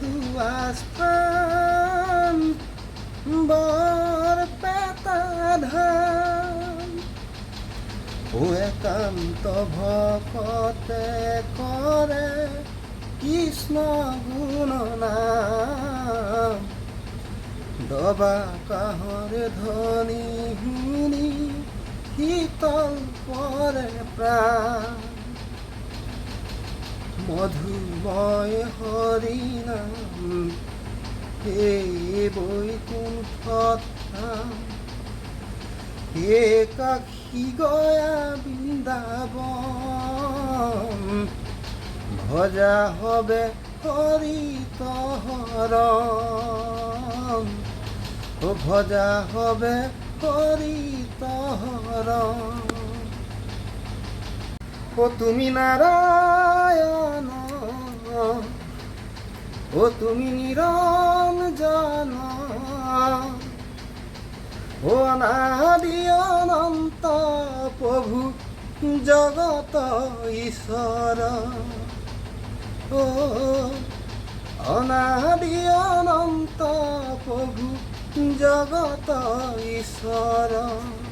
দুয়াস্থান বরপেটা ধাম। ও একান্ত ভকতে করে কৃষ্ণ গুণনাম। দবা কাহর ধ্বনি শুনি শীতল পরে প্রাণ। মধুময় হরিনাম হে বৈকুণ্ঠ ধাম। হে কাক্ষী গয়া বৃন্দাবন। ভজা হবে হরিত হরণ। ও ভজা হবে হরিত হরণ। ও তুমি নারায়ণ, ও তুমি নিরঞ্জন, ও অনাদি অনন্ত প্রভু জগত ঈশ্বর। ও অনাদি অনন্ত প্রভু জগত ঈশ্বর।